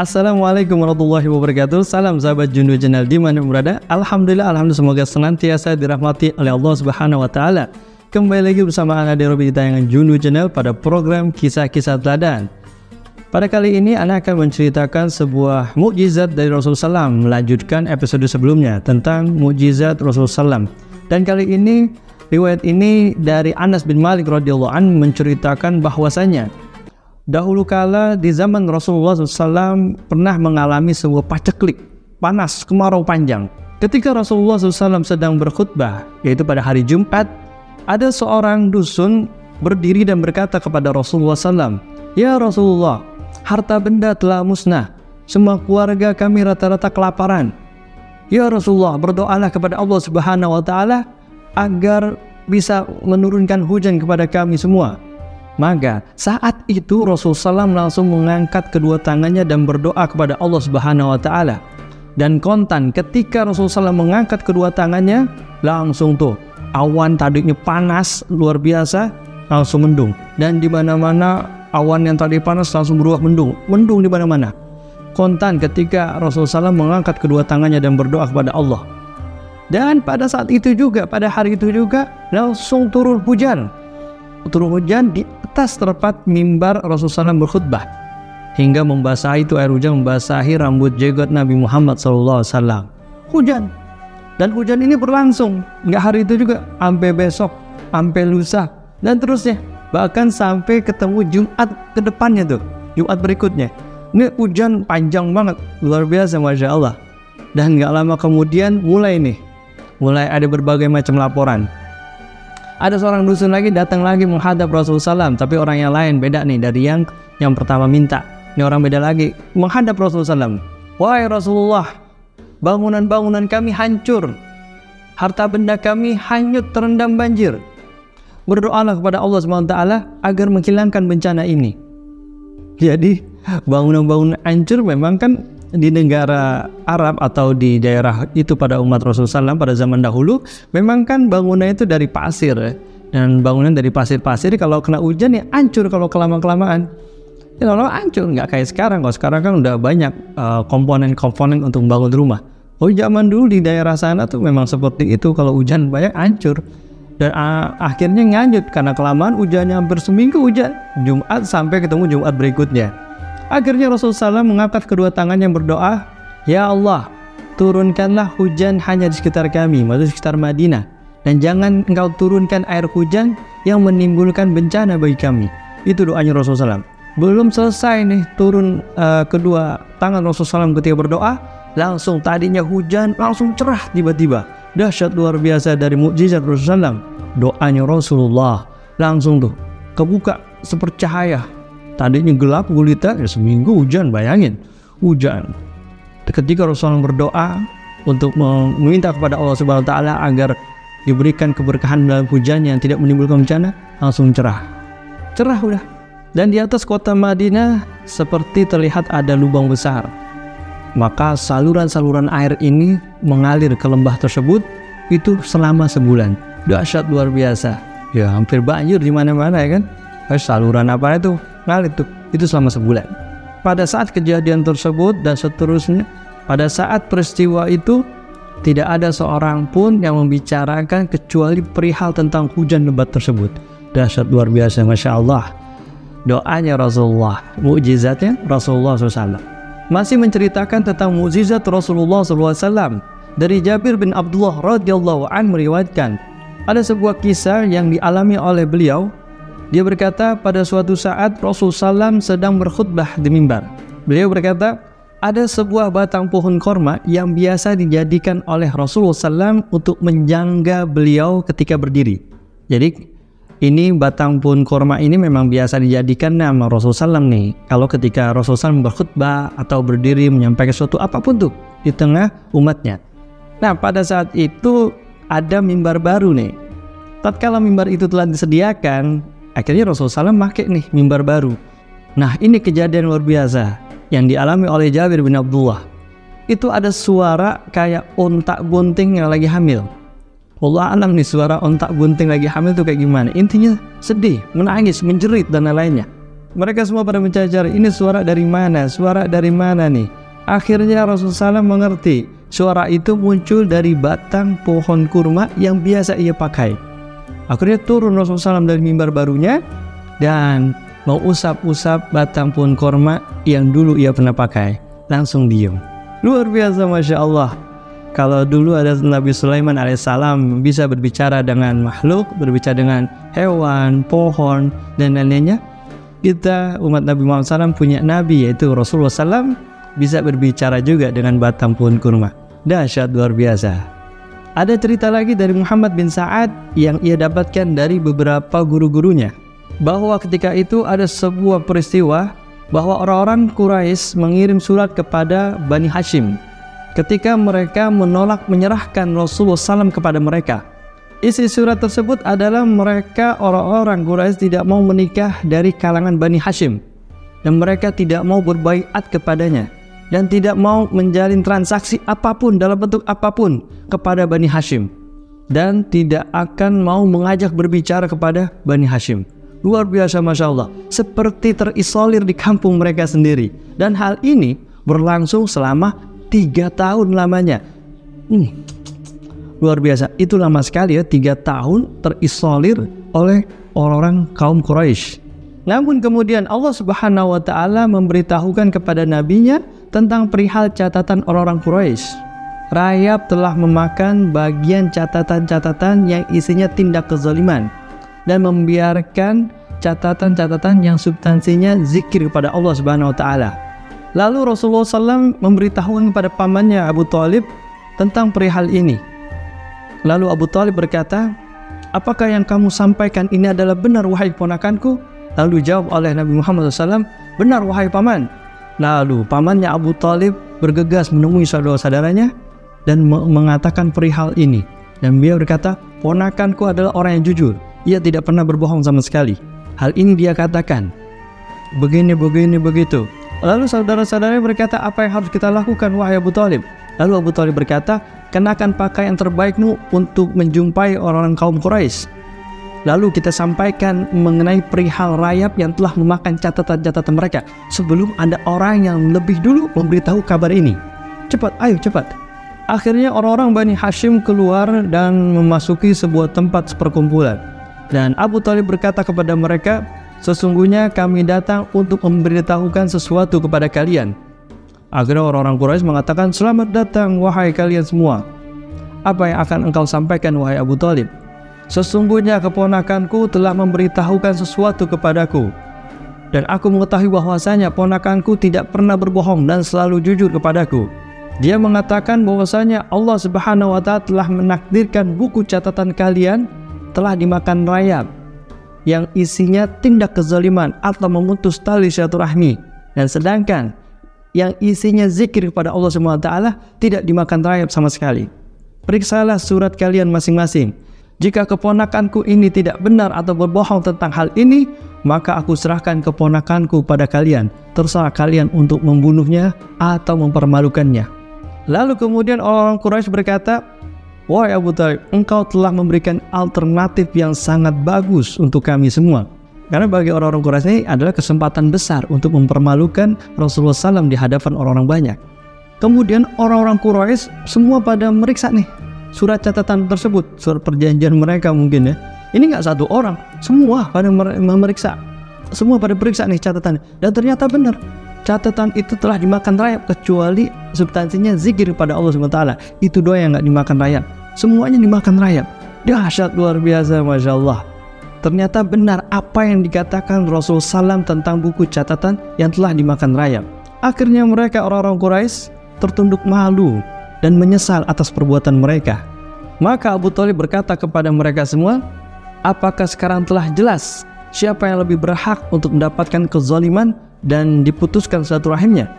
Assalamualaikum warahmatullahi wabarakatuh. Salam sahabat Jundu Channel dimana berada. Alhamdulillah semoga senantiasa dirahmati oleh Allah Subhanahu wa Ta'ala. Kembali lagi bersama Ana Derobi di tayangan Jundu Channel pada program Kisah-Kisah Teladan. Pada kali ini Ana akan menceritakan sebuah mukjizat dari Rasulullah SAW, melanjutkan episode sebelumnya tentang mukjizat Rasulullah SAW. Dan kali ini riwayat ini dari Anas bin Malik radhiyallahu anhu menceritakan bahwasanya dahulu kala di zaman Rasulullah SAW pernah mengalami sebuah paceklik, panas, kemarau panjang. Ketika Rasulullah SAW sedang berkhutbah, yaitu pada hari Jumat, ada seorang dusun berdiri dan berkata kepada Rasulullah SAW, "Ya Rasulullah, harta benda telah musnah, semua keluarga kami rata-rata kelaparan. Ya Rasulullah, berdoalah kepada Allah Subhanahu wa Ta'ala agar bisa menurunkan hujan kepada kami semua." Maka saat itu Rasulullah SAW langsung mengangkat kedua tangannya dan berdoa kepada Allah Subhanahu wa Ta'ala. Dan kontan ketika Rasulullah SAW mengangkat kedua tangannya, langsung tuh awan tadinya panas luar biasa langsung mendung. Dan di mana-mana awan yang tadi panas langsung berubah mendung di mana-mana. Kontan ketika Rasulullah SAW mengangkat kedua tangannya dan berdoa kepada Allah. Dan pada saat itu juga, pada hari itu juga langsung turun hujan di atas tempat mimbar Rasulullah SAW berkhutbah, hingga membasahi itu air hujan membasahi rambut jenggot Nabi Muhammad SAW. Hujan, dan hujan ini berlangsung nggak hari itu juga, sampai besok, sampai lusa, dan terusnya, bahkan sampai ketemu Jumat ke depannya tuh, Jumat berikutnya. Ini hujan panjang banget, luar biasa, Masya Allah. Dan nggak lama kemudian mulai ada berbagai macam laporan. Ada seorang dusun lagi datang lagi menghadap Rasulullah SAW, tapi orang yang lain beda nih dari yang pertama minta. Ini orang beda lagi menghadap Rasulullah SAW. "Wahai Rasulullah, bangunan-bangunan kami hancur, harta benda kami hanyut terendam banjir. Berdoalah kepada Allah SWT agar menghilangkan bencana ini." Jadi bangunan-bangunan hancur memang kan di negara Arab atau di daerah itu pada umat Rasulullah SAW pada zaman dahulu memang kan bangunan itu dari pasir ya. Dan bangunan dari pasir-pasir kalau kena hujan ya hancur kalau kelamaan ya, kalau hancur, nggak kayak sekarang. Kalau sekarang kan udah banyak komponen-komponen untuk membangun rumah. Zaman dulu di daerah sana tuh memang seperti itu, kalau hujan banyak hancur. Dan akhirnya nganyut karena kelamaan hujannya, hampir seminggu hujan, Jumat sampai ketemu Jumat berikutnya. Akhirnya Rasulullah SAW mengangkat kedua tangannya yang berdoa, "Ya Allah, turunkanlah hujan hanya di sekitar kami, maksudnya di sekitar Madinah. Dan jangan engkau turunkan air hujan yang menimbulkan bencana bagi kami." Itu doanya Rasulullah SAW. Belum selesai nih turun kedua tangan Rasulullah SAW ketika berdoa, langsung tadinya hujan langsung cerah tiba-tiba. Dahsyat luar biasa dari mukjizat Rasulullah SAW. Doanya Rasulullah langsung tuh kebuka seperti cahaya. Tadinya gelap gulita, ya seminggu hujan, bayangin hujan. Ketika Rasulullah berdoa untuk meminta kepada Allah Subhanahu wa Ta'ala agar diberikan keberkahan dalam hujan yang tidak menimbulkan bencana, langsung cerah udah. Dan di atas kota Madinah seperti terlihat ada lubang besar. Maka saluran-saluran air ini mengalir ke lembah tersebut itu selama sebulan. Dahsyat luar biasa. Ya hampir banjir di mana-mana ya kan. Saluran apa itu? Ngalir tuh, itu selama sebulan. Pada saat kejadian tersebut dan seterusnya, pada saat peristiwa itu tidak ada seorang pun yang membicarakan kecuali perihal tentang hujan lebat tersebut. Dahsyat luar biasa, Masya Allah. Doanya Rasulullah, mukjizatnya Rasulullah SAW. Masih menceritakan tentang mukjizat Rasulullah SAW. Dari Jabir bin Abdullah radhiyallahu anhu meriwayatkan, ada sebuah kisah yang dialami oleh beliau. Dia berkata, pada suatu saat Rasulullah SAW sedang berkhutbah di mimbar. Beliau berkata, ada sebuah batang pohon korma yang biasa dijadikan oleh Rasulullah SAW untuk menjangga beliau ketika berdiri. Jadi ini batang pohon korma ini memang biasa dijadikan nama Rasulullah SAW nih. Kalau ketika Rasulullah SAW berkhutbah atau berdiri menyampaikan sesuatu apapun tuh di tengah umatnya. Nah pada saat itu ada mimbar baru nih. Tatkala mimbar itu telah disediakan, akhirnya Rasulullah SAW pakai nih mimbar baru. Nah ini kejadian luar biasa yang dialami oleh Jabir bin Abdullah. Itu ada suara kayak ontak bunting yang lagi hamil. Allah alam nih suara ontak bunting lagi hamil itu kayak gimana. Intinya sedih, menangis, menjerit dan lain-lainnya. Mereka semua pada mencari, ini suara dari mana? Suara dari mana nih? Akhirnya Rasulullah SAW mengerti, suara itu muncul dari batang pohon kurma yang biasa ia pakai. Akhirnya turun Rasulullah SAW dari mimbar barunya dan mau usap-usap batang pohon kurma yang dulu ia pernah pakai. Langsung diem. Luar biasa, Masya Allah. Kalau dulu ada Nabi Sulaiman alaihissalam bisa berbicara dengan makhluk, berbicara dengan hewan, pohon, dan lain-lainnya, kita umat Nabi Muhammad SAW punya Nabi yaitu Rasulullah SAW bisa berbicara juga dengan batang pohon kurma. Dahsyat, luar biasa. Ada cerita lagi dari Muhammad bin Sa'ad yang ia dapatkan dari beberapa guru-gurunya, bahwa ketika itu ada sebuah peristiwa bahwa orang-orang Quraisy mengirim surat kepada Bani Hashim ketika mereka menolak menyerahkan Rasulullah SAW kepada mereka. Isi surat tersebut adalah mereka orang-orang Quraisy tidak mau menikah dari kalangan Bani Hashim, dan mereka tidak mau berbaiat kepadanya, dan tidak mau menjalin transaksi apapun dalam bentuk apapun kepada Bani Hashim, dan tidak akan mau mengajak berbicara kepada Bani Hashim. Luar biasa, Masya Allah, seperti terisolir di kampung mereka sendiri. Dan hal ini berlangsung selama 3 tahun lamanya. Luar biasa, itu lama sekali ya, 3 tahun terisolir oleh orang-orang kaum Quraisy. Namun kemudian Allah Subhanahu wa Ta'ala memberitahukan kepada nabinya tentang perihal catatan orang-orang Quraisy. Rayap telah memakan bagian catatan-catatan yang isinya tindak kezaliman dan membiarkan catatan-catatan yang substansinya zikir kepada Allah Subhanahu wa Ta'ala. Lalu Rasulullah SAW memberitahukan kepada pamannya Abu Thalib tentang perihal ini. Lalu Abu Thalib berkata, apakah yang kamu sampaikan ini adalah benar wahai ponakanku? Lalu jawab oleh Nabi Muhammad SAW, benar wahai paman. Lalu pamannya Abu Thalib bergegas menemui saudara-saudaranya dan mengatakan perihal ini. Dan beliau berkata, ponakanku adalah orang yang jujur, ia tidak pernah berbohong sama sekali. Hal ini dia katakan, begini begitu. Lalu saudara-saudaranya berkata, apa yang harus kita lakukan wahai Abu Thalib? Lalu Abu Thalib berkata, kenakan pakaian terbaikmu untuk menjumpai orang-orang kaum Quraisy. Lalu kita sampaikan mengenai perihal rayap yang telah memakan catatan-catatan mereka sebelum ada orang yang lebih dulu memberitahu kabar ini. Cepat, ayo cepat. Akhirnya orang-orang Bani Hashim keluar dan memasuki sebuah tempat perkumpulan. Dan Abu Thalib berkata kepada mereka, sesungguhnya kami datang untuk memberitahukan sesuatu kepada kalian. Akhirnya orang-orang Quraisy mengatakan, selamat datang wahai kalian semua. Apa yang akan engkau sampaikan wahai Abu Thalib? Sesungguhnya keponakanku telah memberitahukan sesuatu kepadaku, dan aku mengetahui bahwasanya ponakanku tidak pernah berbohong dan selalu jujur kepadaku. Dia mengatakan bahwasanya Allah Subhanahu wa Ta'ala telah menakdirkan buku catatan kalian telah dimakan rayap yang isinya tindak kezaliman atau memutus tali silaturahmi, dan sedangkan yang isinya zikir kepada Allah Subhanahu wa Ta'ala tidak dimakan rayap sama sekali. Periksalah surat kalian masing-masing. Jika keponakanku ini tidak benar atau berbohong tentang hal ini, maka aku serahkan keponakanku pada kalian. Terserah kalian untuk membunuhnya atau mempermalukannya. Lalu kemudian orang-orang Quraisy berkata, wahai Abu Thalib, engkau telah memberikan alternatif yang sangat bagus untuk kami semua. Karena bagi orang-orang Quraisy ini adalah kesempatan besar untuk mempermalukan Rasulullah SAW di hadapan orang-orang banyak. Kemudian orang-orang Quraisy semua pada meriksa nih surat catatan tersebut, surat perjanjian mereka mungkin ya. Ini nggak satu orang, semua pada memeriksa, semua pada periksa nih catatan. Dan ternyata benar, catatan itu telah dimakan rayap kecuali substansinya zikir pada Allah SWT. Itu doa yang nggak dimakan rayap, semuanya dimakan rayap. Dahsyat, luar biasa, Masya Allah. Ternyata benar apa yang dikatakan Rasulullah SAW tentang buku catatan yang telah dimakan rayap. Akhirnya mereka orang-orang Quraisy tertunduk malu dan menyesal atas perbuatan mereka. Maka Abu Thalib berkata kepada mereka semua, apakah sekarang telah jelas siapa yang lebih berhak untuk mendapatkan kezaliman dan diputuskan silaturahimnya?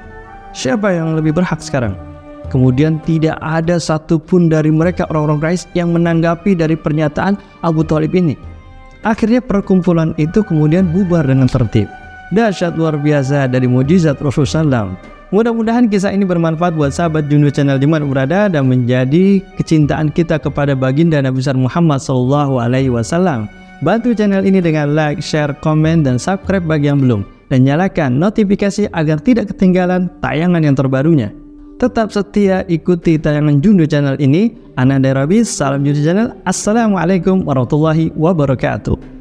Siapa yang lebih berhak sekarang? Kemudian tidak ada satupun dari mereka orang-orang Quraisy yang menanggapi dari pernyataan Abu Thalib ini. Akhirnya perkumpulan itu kemudian bubar dengan tertib. Dahsyat, luar biasa dari mujizat Rasulullah SAW. Mudah-mudahan kisah ini bermanfaat buat sahabat Jundu Channel dimanapun berada dan menjadi kecintaan kita kepada baginda Nabi besar Muhammad SAW. Bantu channel ini dengan like, share, komen, dan subscribe bagi yang belum. dan nyalakan notifikasi agar tidak ketinggalan tayangan yang terbarunya. Tetap setia ikuti tayangan Jundu Channel ini. Ana Derabi, salam Jundu Channel. Assalamualaikum warahmatullahi wabarakatuh.